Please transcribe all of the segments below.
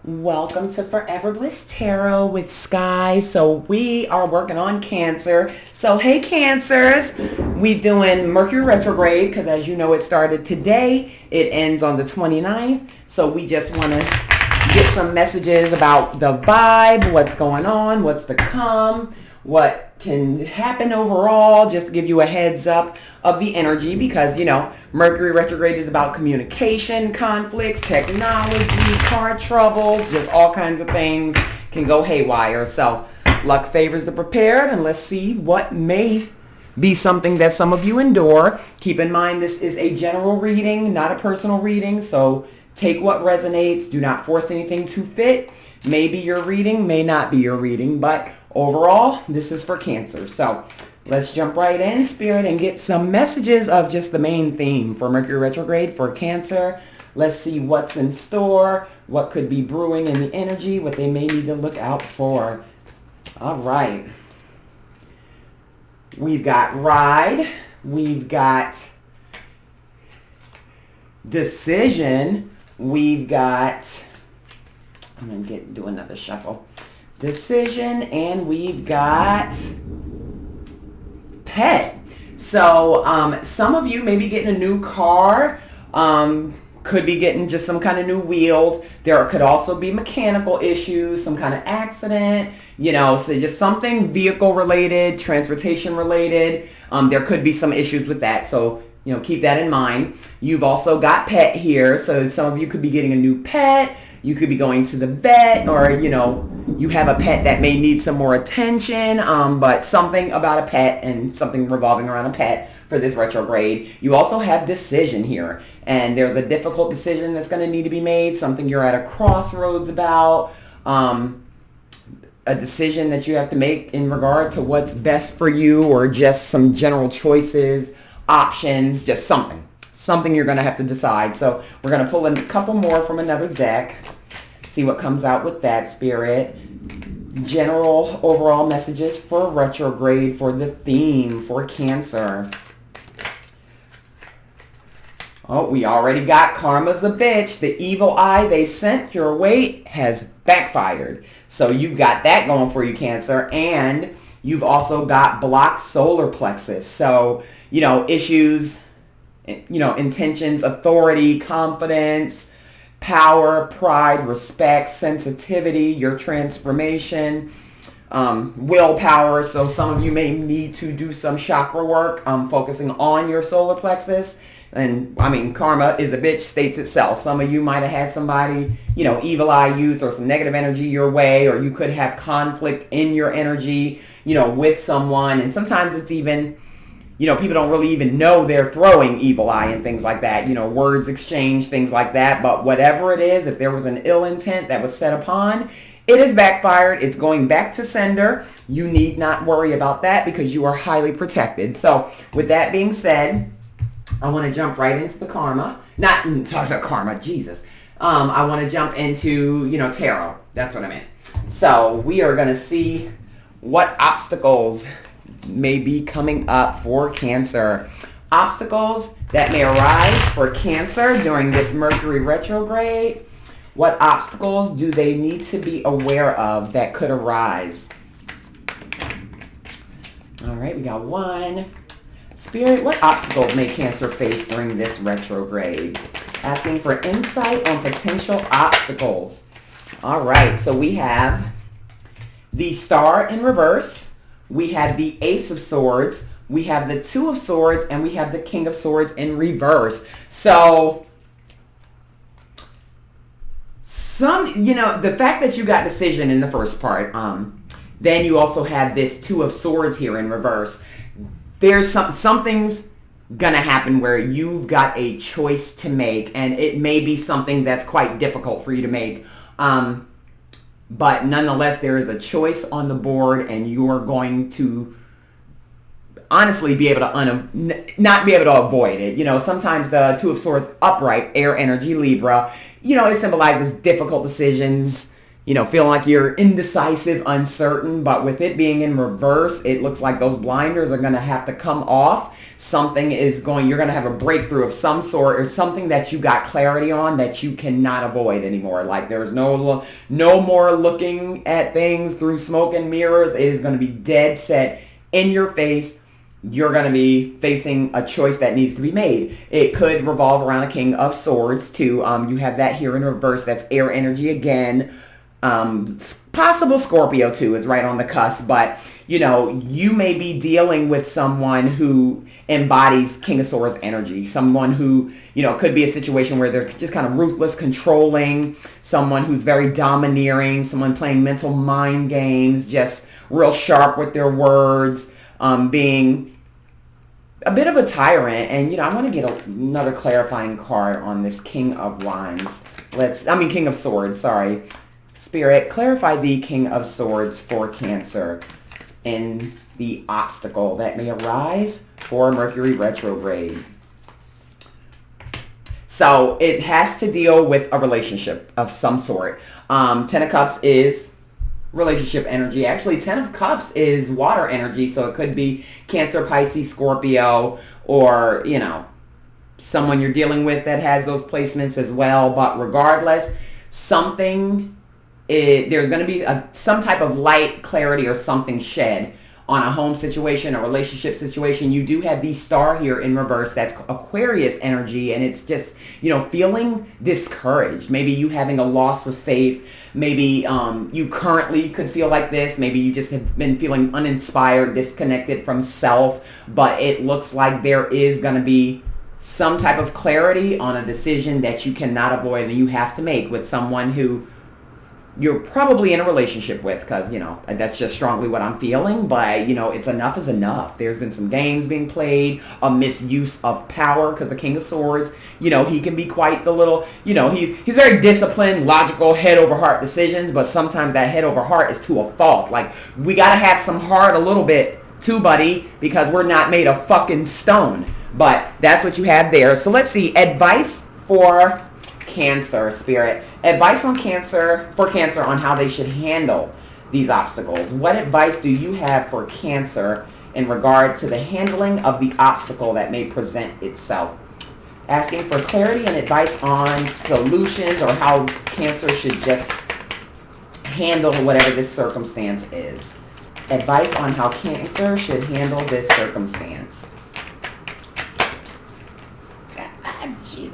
Welcome to Forever Bliss Tarot with Sky. So we are working on Cancer. So hey Cancers, we doing Mercury retrograde because as you know it started today. It ends on the 29th. So we just want to get some messages about the vibe, what's going on, what's to come, what can happen overall, just to give you a heads up of the energy because, you know, Mercury retrograde is about communication, conflicts, technology, car troubles, just all kinds of things can go haywire. So luck favors the prepared, and let's see what may be something that some of you endure. Keep in mind this is a general reading, not a personal reading, so take what resonates. Do not force anything to fit. Maybe your reading, may not be your reading, but overall, this is for Cancer. So let's jump right in, Spirit, and get some messages of just the main theme for Mercury retrograde for Cancer. Let's see what's in store, what could be brewing in the energy, what they may need to look out for. All right. We've got Ride. We've got Decision. We've got, I'm going to do another shuffle. Decision, and we've got Pet. So some of you may be getting a new car, could be getting just some kind of new wheels. There could also be mechanical issues, some kind of accident, you know, so just something vehicle related, transportation related. There could be some issues with that. So, you know, keep that in mind. You've also got Pet here. So some of you could be getting a new pet. You could be going to the vet, or, you know, you have a pet that may need some more attention, but something about a pet and something revolving around a pet for this retrograde. You also have Decision here, and there's a difficult decision that's going to need to be made, something you're at a crossroads about, a decision that you have to make in regard to what's best for you, or just some general choices, options, just something you're going to have to decide. So we're going to pull in a couple more from another deck, see what comes out with that, Spirit. General overall messages for retrograde, for the theme for Cancer. Oh, we already got Karma's a bitch. The evil eye they sent your way has backfired. So you've got that going for you, Cancer. And you've also got blocked solar plexus. So, you know, issues, you know, intentions, authority, confidence, power, pride, respect, sensitivity, your transformation, willpower. So some of you may need to do some chakra work, focusing on your solar plexus. And I mean, karma is a bitch, states itself. Some of you might have had somebody, you know, evil eye youth or some negative energy your way, or you could have conflict in your energy, you know, with someone. And sometimes it's even, you know, people don't really even know they're throwing evil eye and things like that. You know, words exchange, things like that. But whatever it is, if there was an ill intent that was set upon, it has backfired. It's going back to sender. You need not worry about that because you are highly protected. So with that being said, I want to jump right into the karma. Not talk about karma, Jesus. I want to jump into, you know, tarot. That's what I meant. So we are going to see what obstacles may be coming up for Cancer. Obstacles that may arise for Cancer during this Mercury retrograde. What obstacles do they need to be aware of that could arise? All right, we got one. Spirit, what obstacles may Cancer face during this retrograde? Asking for insight on potential obstacles. All right, so we have the Star in reverse. We have the Ace of Swords. We have the Two of Swords, and we have the King of Swords in reverse. So you know, the fact that you got Decision in the first part, then you also have this Two of Swords here in reverse. There's something's gonna happen where you've got a choice to make, and it may be something that's quite difficult for you to make. But nonetheless, there is a choice on the board, and you're going to honestly be able to not be able to avoid it. You know, sometimes the Two of Swords upright, air energy, Libra, you know, it symbolizes difficult decisions, feeling like you're indecisive, uncertain, but with it being in reverse, it looks like those blinders are going to have to come off. You're going to have a breakthrough of some sort, or something that you got clarity on that you cannot avoid anymore. Like there's no more looking at things through smoke and mirrors. It is going to be dead set in your face. You're going to be facing a choice that needs to be made. It could revolve around a King of Swords too. You have that here in reverse. That's air energy again. Possible Scorpio too. It's right on the cusp. But, you may be dealing with someone who embodies King of Swords energy. Someone who, could be a situation where they're just kind of ruthless, controlling. Someone who's very domineering. Someone playing mental mind games. Just real sharp with their words. Being a bit of a tyrant. And, I want to get another clarifying card on this King of King of Swords, sorry. Spirit, clarify the King of Swords for Cancer in the obstacle that may arise for Mercury retrograde. So it has to deal with a relationship of some sort. 10 of Cups is relationship energy. Actually, 10 of Cups is water energy, so it could be Cancer, Pisces, Scorpio, or, someone you're dealing with that has those placements as well. But regardless, there's going to be some type of light, clarity, or something shed on a home situation, a relationship situation. You do have the star here in reverse. That's Aquarius energy, and it's just, feeling discouraged. Maybe you having a loss of faith. Maybe you currently could feel like this. Maybe you just have been feeling uninspired, disconnected from self. But it looks like there is going to be some type of clarity on a decision that you cannot avoid and you have to make with someone who you're probably in a relationship with, because, that's just strongly what I'm feeling. But, it's enough is enough. There's been some games being played, a misuse of power, because the King of Swords, he can be quite the little, he's very disciplined, logical, head over heart decisions, but sometimes that head over heart is to a fault. Like, we got to have some heart a little bit too, buddy, because we're not made of fucking stone. But that's what you have there. So let's see, advice for Cancer, Spirit. Advice for Cancer on how they should handle these obstacles. What advice do you have for Cancer in regard to the handling of the obstacle that may present itself? Asking for clarity and advice on solutions or how Cancer should just handle whatever this circumstance is. Advice on how Cancer should handle this circumstance.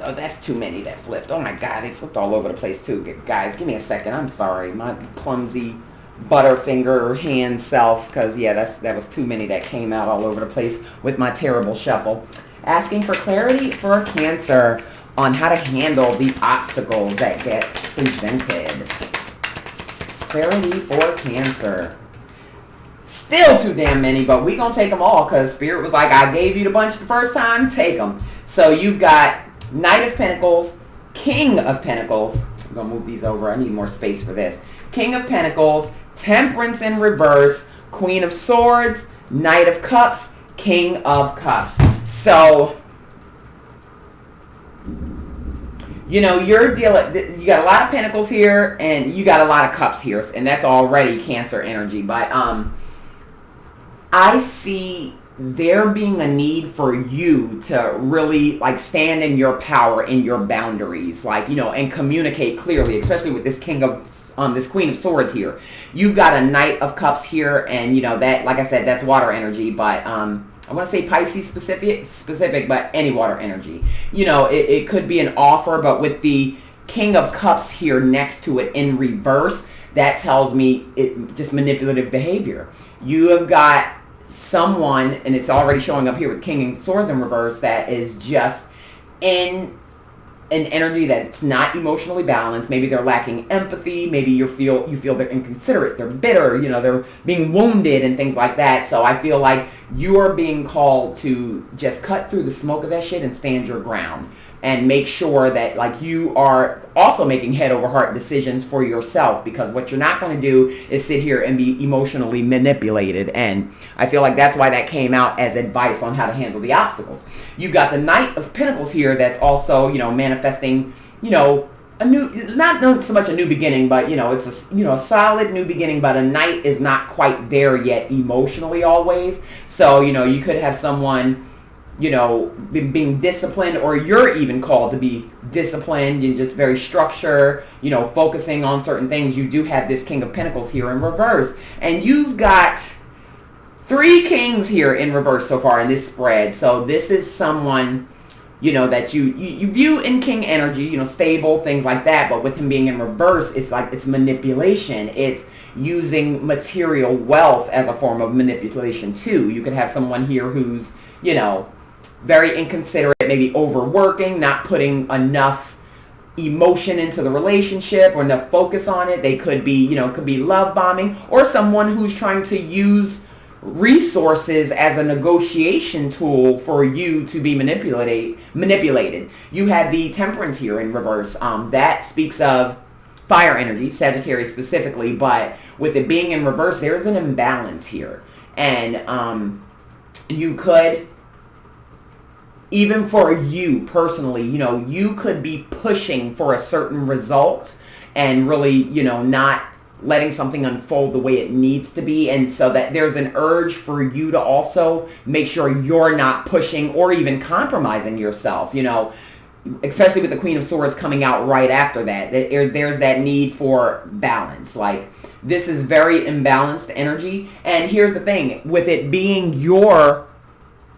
Oh, that's too many that flipped. Oh my God, they flipped all over the place too. Guys, give me a second. I'm sorry. My clumsy butterfinger hand self, because that was too many that came out all over the place with my terrible shuffle. Asking for clarity for Cancer on how to handle the obstacles that get presented. Clarity for Cancer. Still too damn many, but we gonna take them all, because Spirit was like, I gave you the bunch the first time, take them. So you've got Knight of Pentacles, King of Pentacles. I'm going to move these over. I need more space for this. King of Pentacles, Temperance in reverse, Queen of Swords, Knight of Cups, King of Cups. So, you're dealing, you got a lot of Pentacles here, and you got a lot of Cups here, and that's already Cancer energy. But I see there being a need for you to really stand in your power, in your boundaries, and communicate clearly, especially with this Queen of Swords here. You've got a Knight of Cups here, and that, like I said, that's water energy, but I want to say Pisces specific, but any water energy. It could be an offer, but with the King of Cups here next to it in reverse, that tells me it just manipulative behavior. You have got someone, and it's already showing up here with King of Swords in reverse, that is just in an energy that's not emotionally balanced. Maybe they're lacking empathy. Maybe you feel they're inconsiderate, they're bitter, they're being wounded and things like that. So I feel like you're being called to just cut through the smoke of that shit and stand your ground. And make sure that you are also making head over heart decisions for yourself, because what you're not going to do is sit here and be emotionally manipulated. And I feel like that's why that came out as advice on how to handle the obstacles. You've got the Knight of Pentacles here that's also, manifesting, not so much a new beginning, but it's a solid new beginning, but a knight is not quite there yet emotionally always. So you could have someone being disciplined, or you're even called to be disciplined and just very structured, focusing on certain things. You do have this King of Pentacles here in reverse, and you've got 3 kings here in reverse so far in this spread. So this is someone that you view in king energy, stable, things like that. But with him being in reverse, it's like it's manipulation. It's using material wealth as a form of manipulation too. You could have someone here who's, very inconsiderate, maybe overworking, not putting enough emotion into the relationship or enough focus on it. They could be, could be love bombing, or someone who's trying to use resources as a negotiation tool for you to be manipulated. You have the Temperance here in reverse. That speaks of fire energy, Sagittarius specifically, but with it being in reverse, there's an imbalance here. And you could, even for you personally, you could be pushing for a certain result and really, not letting something unfold the way it needs to be. And so that there's an urge for you to also make sure you're not pushing or even compromising yourself, especially with the Queen of Swords coming out right after that. There's that need for balance. Like, this is very imbalanced energy. And here's the thing, with it being your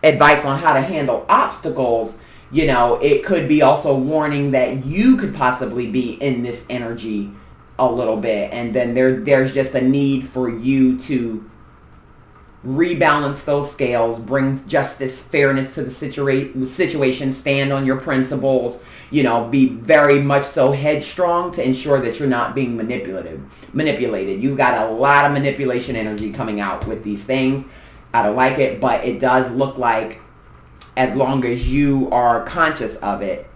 advice on how to handle obstacles, it could be also warning that you could possibly be in this energy a little bit, and then there's just a need for you to rebalance those scales, bring justice, fairness to the situation, stand on your principles, be very much so headstrong to ensure that you're not being manipulated. You've got a lot of manipulation energy coming out with these things. I don't like it, but it does look like, as long as you are conscious of it,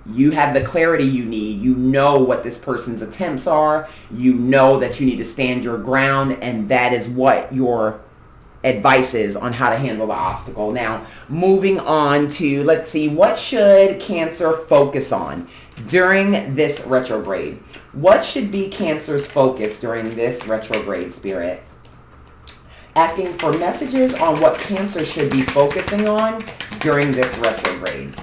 you have the clarity you need. You know what this person's attempts are. You know that you need to stand your ground, and that is what your advice is on how to handle the obstacle. Now, moving on to, let's see, what should Cancer focus on during this retrograde? What should be Cancer's focus during this retrograde, Spirit? Asking for messages on what Cancer should be focusing on during this retrograde.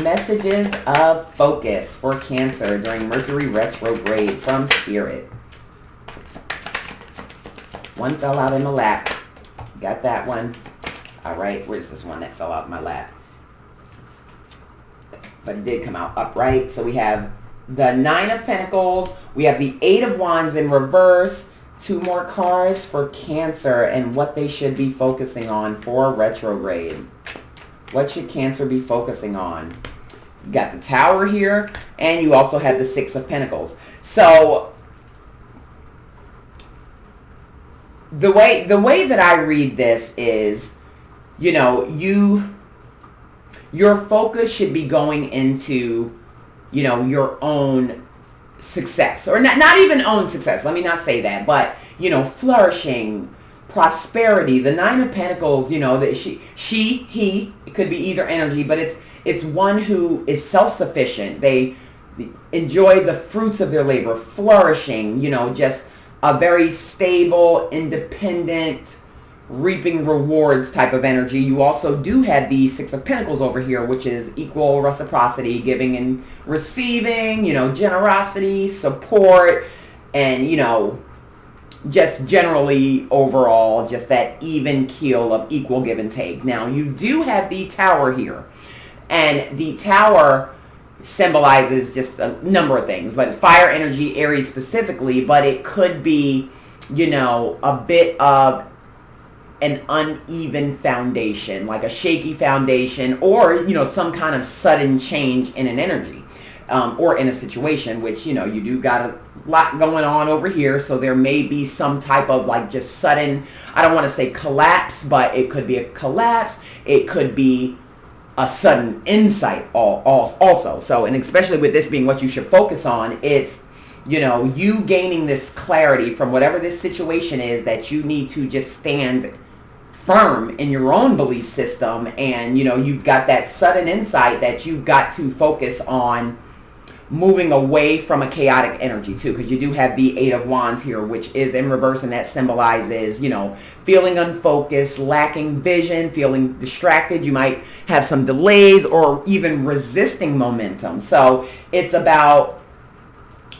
Messages of focus for Cancer during Mercury retrograde from Spirit. One fell out in my lap. Got that one. All right, where's this one that fell out in my lap? But it did come out upright. So we have the 9 of Pentacles. We have the 8 of Wands in reverse. 2 more cards for Cancer and what they should be focusing on for retrograde. What should Cancer be focusing on? You got the Tower here, and you also have the 6 of Pentacles. So the way that I read this is, your focus should be going into, your own success, or not even own success. Let me not say that, but flourishing, prosperity. The 9 of Pentacles, that he, it could be either energy, but it's one who is self-sufficient. They enjoy the fruits of their labor, flourishing, just a very stable, independent, reaping rewards type of energy. You also do have the 6 of Pentacles over here, which is equal reciprocity, giving and receiving, generosity, support, and, just generally overall, just that even keel of equal give and take. Now, you do have the Tower here, and the Tower symbolizes just a number of things, but fire energy, Aries specifically, but it could be, a bit of an uneven foundation, like a shaky foundation, or, some kind of sudden change in an energy, or in a situation, which, you do got a lot going on over here. So there may be some type of just sudden, I don't want to say collapse, but it could be a collapse. It could be a sudden insight also. So, and especially with this being what you should focus on, it's, you gaining this clarity from whatever this situation is, that you need to just stand firm in your own belief system. And, you've got that sudden insight that you've got to focus on moving away from a chaotic energy too, because you do have the Eight of Wands here, which is in reverse, and that symbolizes, you know, feeling unfocused, lacking vision, feeling distracted. You might have some delays or even resisting momentum. So it's about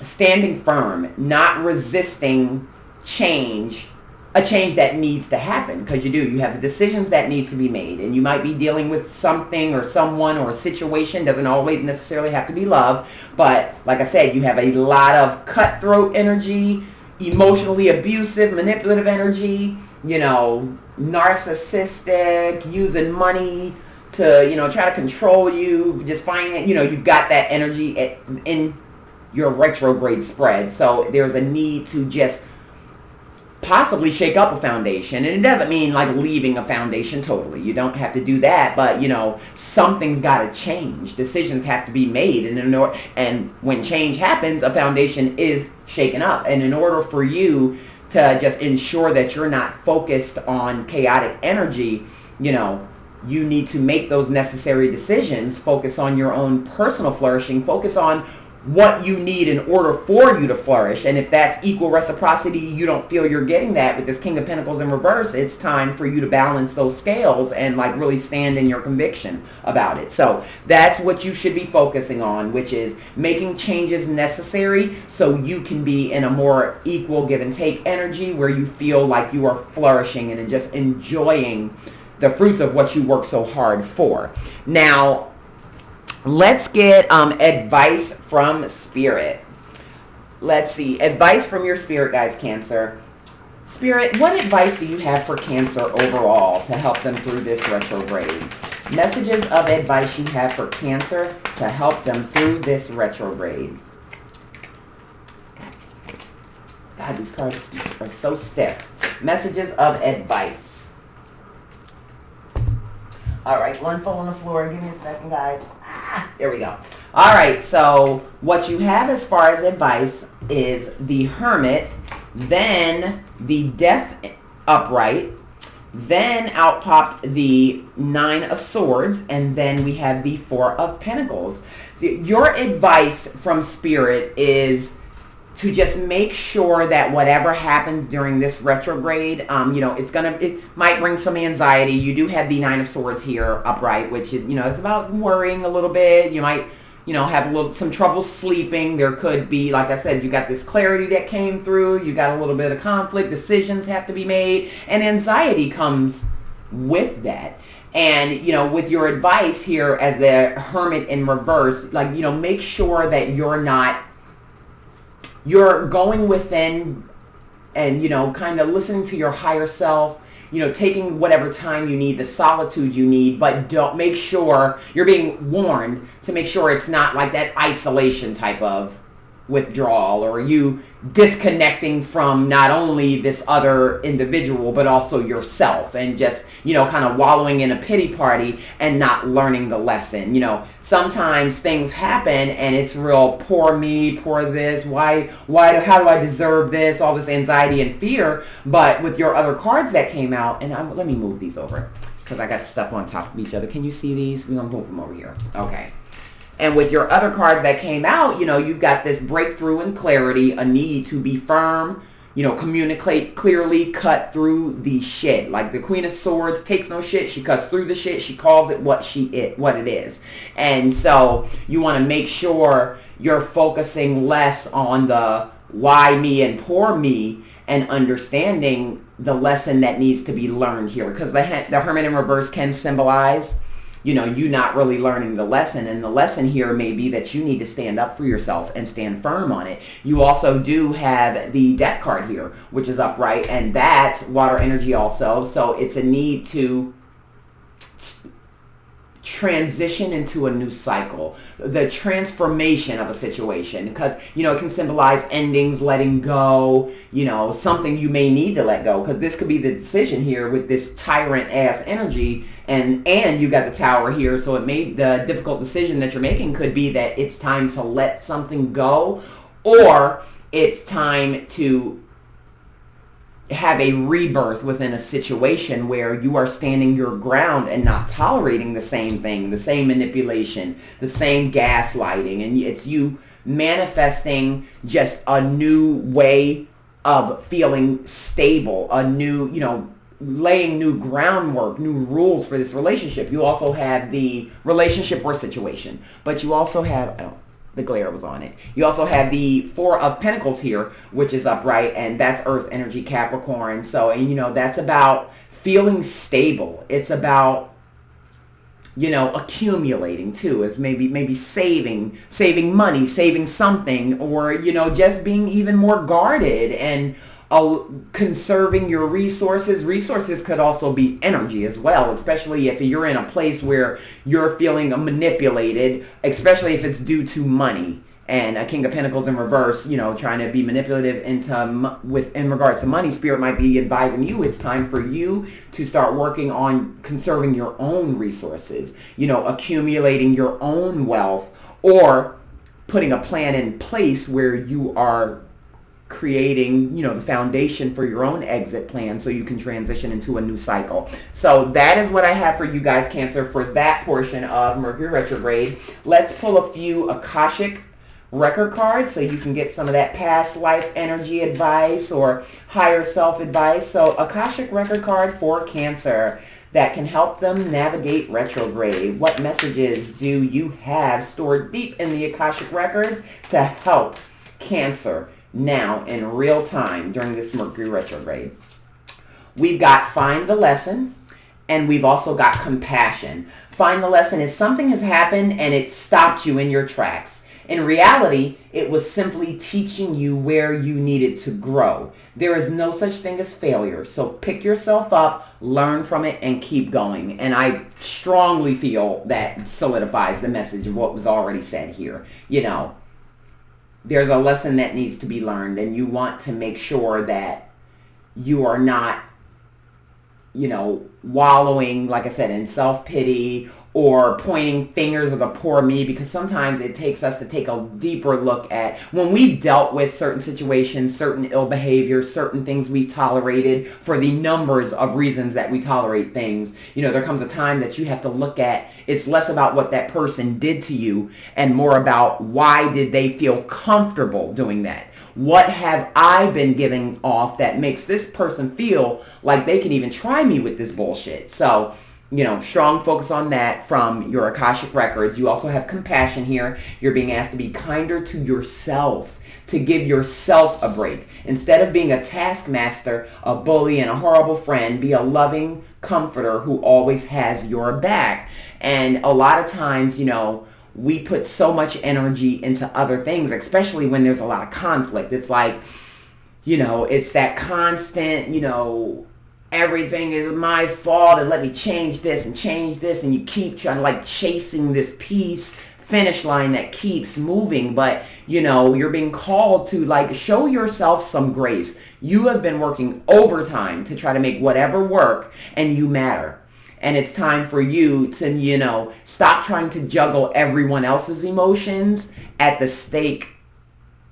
standing firm, not resisting change, a change that needs to happen, because you have the decisions that need to be made, and you might be dealing with something or someone or a situation. Doesn't always necessarily have to be love, but like I said, you have a lot of cutthroat energy, emotionally abusive, manipulative energy, you know, narcissistic, using money to, you know, try to control you, just find, you know, you've got that energy in your retrograde spread. So there's a need to just possibly shake up a foundation. And it doesn't mean like leaving a foundation totally. You don't have to do that, but you know, something's got to change. Decisions have to be made, and when change happens, a foundation is shaken up. And in order for you to just ensure that you're not focused on chaotic energy, you know, you need to make those necessary decisions, focus on your own personal flourishing, focus on what you need in order for you to flourish. And if that's equal reciprocity, you don't feel you're getting that with this King of Pentacles in reverse, it's time for you to balance those scales and like really stand in your conviction about it. So that's what you should be focusing on, which is making changes necessary so you can be in a more equal give and take energy where you feel like you are flourishing and just enjoying the fruits of what you work so hard for. Now, let's get advice from Spirit. Let's see. Advice from your Spirit, guys, Cancer. Spirit, what advice do you have for Cancer overall to help them through this retrograde? Messages of advice you have for Cancer to help them through this retrograde. God, these cards are so stiff. Messages of advice. All right, one fall on the floor. Give me a second, guys. There we go. All right, so what you have as far as advice is the Hermit, then the Death upright, then out popped the Nine of Swords, and then we have the Four of Pentacles. So your advice from Spirit is to just make sure that whatever happens during this retrograde, you know, it might bring some anxiety. You do have the Nine of Swords here upright, which is, you know, it's about worrying a little bit. You might, you know, have some trouble sleeping. There could be, like I said, you got this clarity that came through. You got a little bit of conflict. Decisions have to be made, and anxiety comes with that. And, you know, with your advice here as the Hermit in reverse, like, you know, make sure that you're going within and, you know, kind of listening to your higher self, you know, taking whatever time you need, the solitude you need, but don't make sure you're being warned to make sure it's not like that isolation type of withdrawal, or you disconnecting from not only this other individual but also yourself, and just, you know, kind of wallowing in a pity party and not learning the lesson. You know, sometimes things happen and it's real poor me, poor this, how do I deserve this, all this anxiety and fear. But with your other cards that came out, and let me move these over because I got stuff on top of each other. Can you see these? We're gonna move them over here. Okay. And with your other cards that came out, you know, you've got this breakthrough and clarity, a need to be firm, you know, communicate clearly, cut through the shit. Like the Queen of Swords takes no shit. She cuts through the shit. She calls it what it is. And so you want to make sure you're focusing less on the why me and poor me, and understanding the lesson that needs to be learned here. Because the Hermit in reverse can symbolize, you know, you not really learning the lesson. And the lesson here may be that you need to stand up for yourself and stand firm on it. You also do have the Death card here, which is upright, and that's water energy also. So it's a need to transition into a new cycle, the transformation of a situation, because, you know, it can symbolize endings, letting go, you know, something you may need to let go, because this could be the decision here with this tyrant ass energy, and you got the Tower here. So the difficult decision that you're making could be that it's time to let something go, or it's time to have a rebirth within a situation where you are standing your ground and not tolerating the same thing, the same manipulation, the same gaslighting, and it's you manifesting just a new way of feeling stable, a new, laying new groundwork, new rules for this relationship. You also have the relationship or situation, but you also have, the glare was on it. You also have the Four of Pentacles here, which is upright, and that's Earth energy, Capricorn. So, and that's about feeling stable. It's about, accumulating too, is maybe saving money, saving something, or, just being even more guarded and conserving your resources. Resources could also be energy as well, especially if you're in a place where you're feeling manipulated, especially if it's due to money. And a King of Pentacles in reverse, trying to be manipulative in regards to money. Spirit might be advising you it's time for you to start working on conserving your own resources, accumulating your own wealth, or putting a plan in place where you are creating, the foundation for your own exit plan so you can transition into a new cycle. So that is what I have for you guys, Cancer, for that portion of Mercury retrograde. Let's pull a few Akashic record cards so you can get some of that past life energy advice or higher self advice. So Akashic record card for Cancer that can help them navigate retrograde. What messages do you have stored deep in the Akashic records to help Cancer now in real time during this Mercury retrograde? We've got find the lesson, and we've also got compassion. Find the lesson is something has happened and it stopped you in your tracks. In reality, it was simply teaching you where you needed to grow. There is no such thing as failure. So pick yourself up, learn from it, and keep going. And I strongly feel that solidifies the message of what was already said here. There's a lesson that needs to be learned, and you want to make sure that you are not, wallowing, like I said, in self-pity or pointing fingers of the poor me, because sometimes it takes us to take a deeper look at when we've dealt with certain situations, certain ill behavior, certain things we've tolerated for the numbers of reasons that we tolerate things. There comes a time that you have to look at, it's less about what that person did to you and more about why did they feel comfortable doing that. What have I been giving off that makes this person feel like they can even try me with this bullshit? So, strong focus on that from your Akashic records. You also have compassion here. You're being asked to be kinder to yourself, to give yourself a break. Instead of being a taskmaster, a bully, and a horrible friend, be a loving comforter who always has your back. And a lot of times, we put so much energy into other things, especially when there's a lot of conflict. It's like, it's that constant, everything is my fault and let me change this, and you keep trying to chasing this finish line that keeps moving. But you're being called to show yourself some grace. You have been working overtime to try to make whatever work, and you matter. And it's time for you to, stop trying to juggle everyone else's emotions at the stake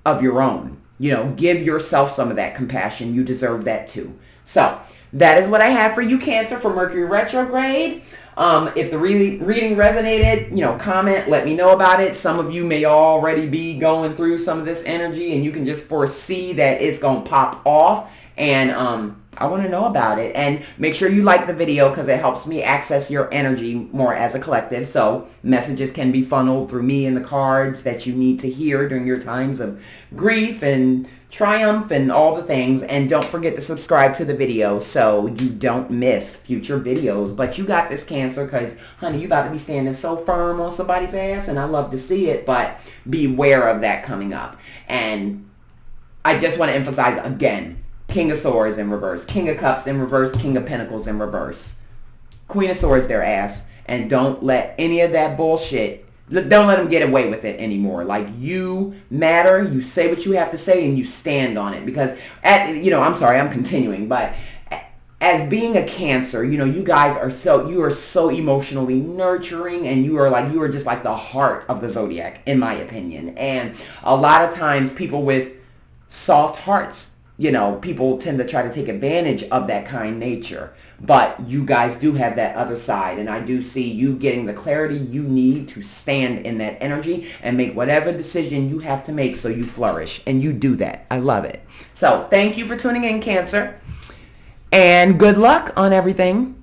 of your own. Give yourself some of that compassion. You deserve that too. So that is what I have for you, Cancer, for Mercury retrograde. If the reading resonated, comment, let me know about it. Some of you may already be going through some of this energy and you can just foresee that it's going to pop off. And I want to know about it. And make sure you like the video because it helps me access your energy more as a collective. So messages can be funneled through me and the cards that you need to hear during your times of grief and triumph and all the things. And don't forget to subscribe to the video so you don't miss future videos. But you got this, Cancer, because, honey, you about to be standing so firm on somebody's ass, and I love to see it. But beware of that coming up. And I just want to emphasize again, King of Swords in reverse, King of Cups in reverse, King of Pentacles in reverse. Queen of Swords, their ass. And don't let any of that bullshit, don't let them get away with it anymore. You matter, you say what you have to say, and you stand on it. Because, I'm sorry, I'm continuing, but as being a Cancer, you guys are so emotionally nurturing, and you are just like the heart of the zodiac, in my opinion. And a lot of times people with soft hearts, you know, people tend to try to take advantage of that kind nature. But you guys do have that other side, and I do see you getting the clarity you need to stand in that energy and make whatever decision you have to make so you flourish, and you do that. I love it. So thank you for tuning in, Cancer, and good luck on everything.